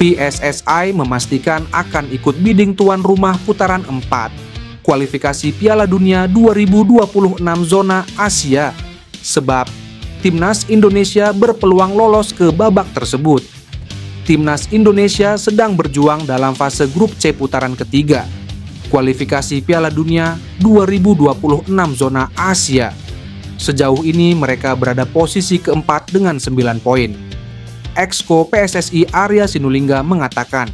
PSSI memastikan akan ikut bidding tuan rumah putaran 4 kualifikasi Piala Dunia 2026 zona Asia, sebab Timnas Indonesia berpeluang lolos ke babak tersebut. Timnas Indonesia sedang berjuang dalam fase grup C putaran ketiga, kualifikasi Piala Dunia 2026 zona Asia. Sejauh ini mereka berada posisi keempat dengan 9 poin. Exco PSSI Arya Sinulinga mengatakan,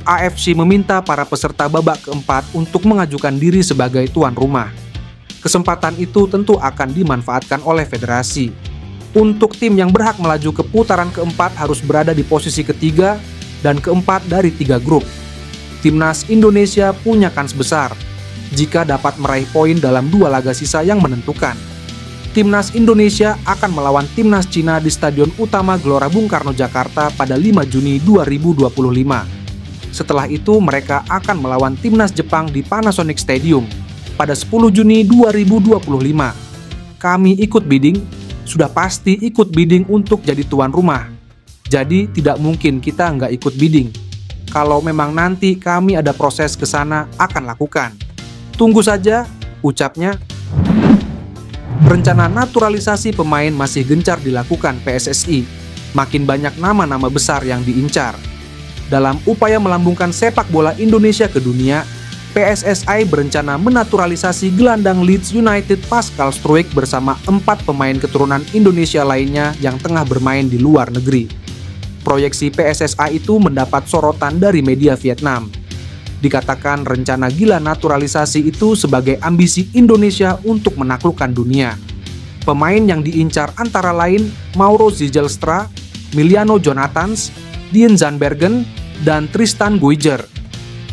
AFC meminta para peserta babak keempat untuk mengajukan diri sebagai tuan rumah. Kesempatan itu tentu akan dimanfaatkan oleh federasi. Untuk tim yang berhak melaju ke putaran keempat harus berada di posisi ketiga dan keempat dari 3 grup. Timnas Indonesia punya kans besar jika dapat meraih poin dalam 2 laga sisa yang menentukan. Timnas Indonesia akan melawan Timnas Cina di Stadion Utama Gelora Bung Karno, Jakarta pada 5 Juni 2025. Setelah itu mereka akan melawan Timnas Jepang di Panasonic Stadium pada 10 Juni 2025. Kami ikut bidding, sudah pasti ikut bidding untuk jadi tuan rumah. Jadi tidak mungkin kita nggak ikut bidding. Kalau memang nanti kami ada proses ke sana akan lakukan. Tunggu saja, ucapnya. Rencana naturalisasi pemain masih gencar dilakukan PSSI. Makin banyak nama-nama besar yang diincar. Dalam upaya melambungkan sepak bola Indonesia ke dunia, PSSI berencana menaturalisasi gelandang Leeds United Pascal Struijk bersama 4 pemain keturunan Indonesia lainnya yang tengah bermain di luar negeri. Proyeksi PSSI itu mendapat sorotan dari media Vietnam. Dikatakan rencana gila naturalisasi itu sebagai ambisi Indonesia untuk menaklukkan dunia. Pemain yang diincar antara lain Mauro Zijlstra, Miliano Jonathans, Dien Zandbergen, dan Tristan Guijer.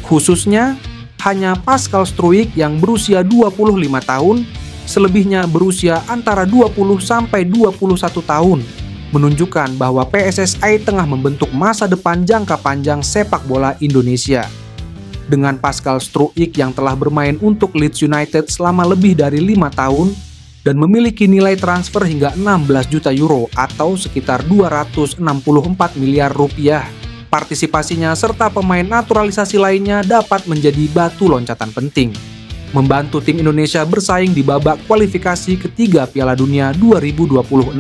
Khususnya, hanya Pascal Struijk yang berusia 25 tahun, selebihnya berusia antara 20 sampai 21 tahun, menunjukkan bahwa PSSI tengah membentuk masa depan jangka panjang sepak bola Indonesia. Dengan Pascal Struijk yang telah bermain untuk Leeds United selama lebih dari 5 tahun, dan memiliki nilai transfer hingga 16 juta euro atau sekitar 264 miliar rupiah. Partisipasinya serta pemain naturalisasi lainnya dapat menjadi batu loncatan penting, membantu tim Indonesia bersaing di babak kualifikasi ketiga Piala Dunia 2026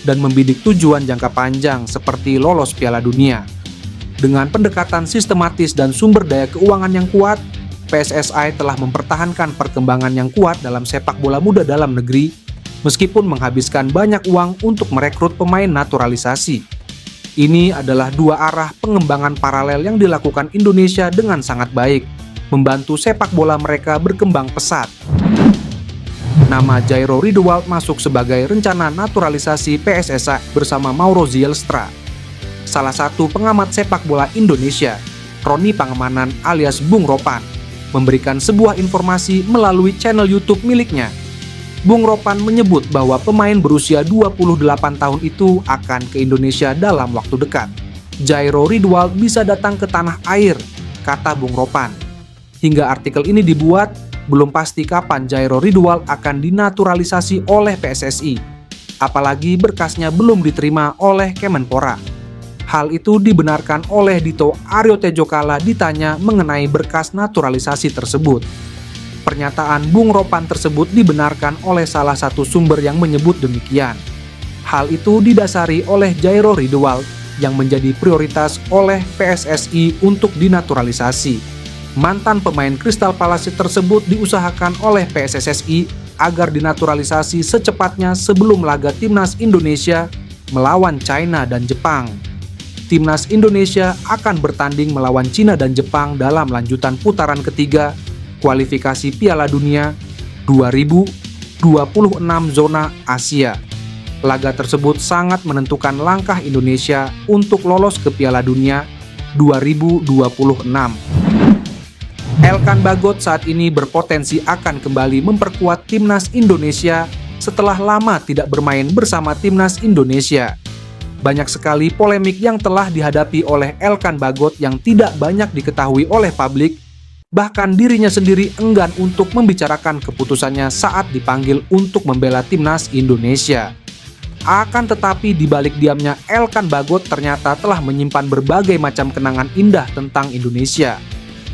dan membidik tujuan jangka panjang seperti lolos Piala Dunia. Dengan pendekatan sistematis dan sumber daya keuangan yang kuat, PSSI telah mempertahankan perkembangan yang kuat dalam sepak bola muda dalam negeri, meskipun menghabiskan banyak uang untuk merekrut pemain naturalisasi. Ini adalah 2 arah pengembangan paralel yang dilakukan Indonesia dengan sangat baik, membantu sepak bola mereka berkembang pesat. Nama Jairo Riedewald masuk sebagai rencana naturalisasi PSSI bersama Mauro Zijlstra. Salah satu pengamat sepak bola Indonesia, Roni Pangemanan alias Bung Ropan, memberikan sebuah informasi melalui channel YouTube miliknya. Bung Ropan menyebut bahwa pemain berusia 28 tahun itu akan ke Indonesia dalam waktu dekat. Jairo Riedewald bisa datang ke tanah air, kata Bung Ropan. Hingga artikel ini dibuat, belum pasti kapan Jairo Riedewald akan dinaturalisasi oleh PSSI. Apalagi berkasnya belum diterima oleh Kemenpora. Hal itu dibenarkan oleh Dito Aryo Tejokala ditanya mengenai berkas naturalisasi tersebut. Pernyataan Bung Ropan tersebut dibenarkan oleh salah satu sumber yang menyebut demikian. Hal itu didasari oleh Jairo Riedewald yang menjadi prioritas oleh PSSI untuk dinaturalisasi. Mantan pemain Crystal Palace tersebut diusahakan oleh PSSI agar dinaturalisasi secepatnya sebelum laga Timnas Indonesia melawan China dan Jepang. Timnas Indonesia akan bertanding melawan Cina dan Jepang dalam lanjutan putaran ketiga kualifikasi Piala Dunia 2026 zona Asia. Laga tersebut sangat menentukan langkah Indonesia untuk lolos ke Piala Dunia 2026. Elkan Bagot saat ini berpotensi akan kembali memperkuat Timnas Indonesia setelah lama tidak bermain bersama Timnas Indonesia. Banyak sekali polemik yang telah dihadapi oleh Elkan Bagot yang tidak banyak diketahui oleh publik, bahkan dirinya sendiri enggan untuk membicarakan keputusannya saat dipanggil untuk membela Timnas Indonesia. Akan tetapi di balik diamnya Elkan Bagot ternyata telah menyimpan berbagai macam kenangan indah tentang Indonesia.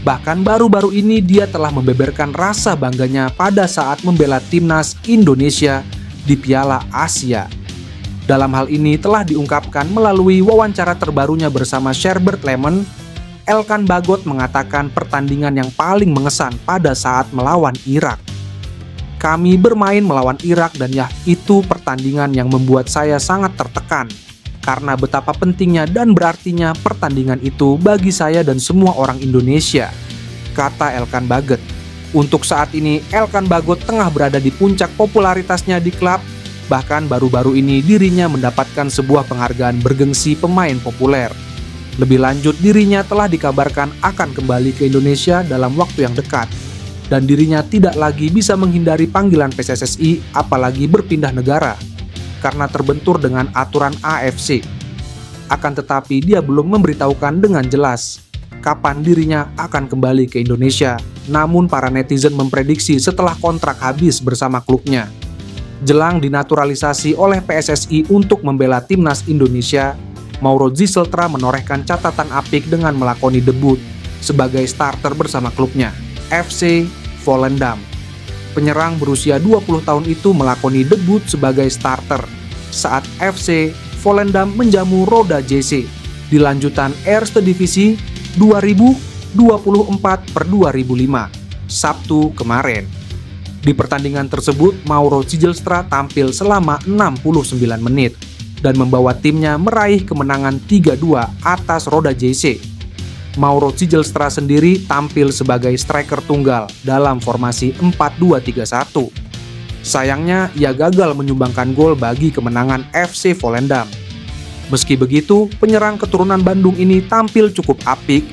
Bahkan baru-baru ini dia telah membeberkan rasa bangganya pada saat membela timnas Indonesia di Piala Asia. Dalam hal ini telah diungkapkan melalui wawancara terbarunya bersama Sherbert Lemon. Elkan Bagot mengatakan pertandingan yang paling mengesan pada saat melawan Irak. Kami bermain melawan Irak dan ya itu pertandingan yang membuat saya sangat tertekan karena betapa pentingnya dan berartinya pertandingan itu bagi saya dan semua orang Indonesia, kata Elkan Bagot. Untuk saat ini Elkan Bagot tengah berada di puncak popularitasnya di klub, bahkan baru-baru ini dirinya mendapatkan sebuah penghargaan bergengsi pemain populer. Lebih lanjut, dirinya telah dikabarkan akan kembali ke Indonesia dalam waktu yang dekat. Dan dirinya tidak lagi bisa menghindari panggilan PSSI apalagi berpindah negara karena terbentur dengan aturan AFC. Akan tetapi dia belum memberitahukan dengan jelas kapan dirinya akan kembali ke Indonesia. Namun para netizen memprediksi setelah kontrak habis bersama klubnya. Jelang dinaturalisasi oleh PSSI untuk membela timnas Indonesia, Mauro Ziseltra menorehkan catatan apik dengan melakoni debut sebagai starter bersama klubnya, FC Volendam. Penyerang berusia 20 tahun itu melakoni debut sebagai starter saat FC Volendam menjamu Roda JC di lanjutan Eerste Divisie 2024/2005 Sabtu kemarin. Di pertandingan tersebut, Mauro Zielstra tampil selama 69 menit dan membawa timnya meraih kemenangan 3-2 atas Roda JC. Mauro Zielstra sendiri tampil sebagai striker tunggal dalam formasi 4-2-3-1. Sayangnya, ia gagal menyumbangkan gol bagi kemenangan FC Volendam. Meski begitu, penyerang keturunan Bandung ini tampil cukup apik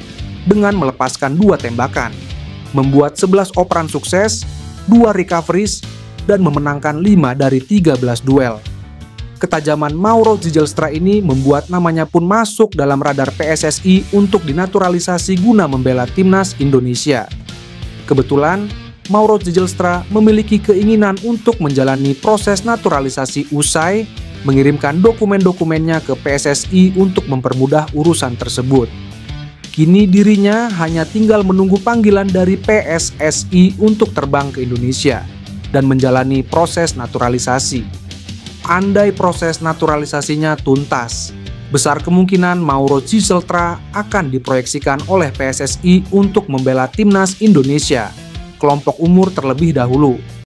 dengan melepaskan 2 tembakan, membuat 11 operan sukses, 2 recoveries, dan memenangkan 5 dari 13 duel. Ketajaman Mauro Zielstra ini membuat namanya pun masuk dalam radar PSSI untuk dinaturalisasi guna membela timnas Indonesia. Kebetulan, Mauro Zielstra memiliki keinginan untuk menjalani proses naturalisasi usai mengirimkan dokumen-dokumennya ke PSSI untuk mempermudah urusan tersebut. Kini dirinya hanya tinggal menunggu panggilan dari PSSI untuk terbang ke Indonesia dan menjalani proses naturalisasi. Andai proses naturalisasinya tuntas, besar kemungkinan Mauro Zielstra akan diproyeksikan oleh PSSI untuk membela timnas Indonesia, kelompok umur terlebih dahulu.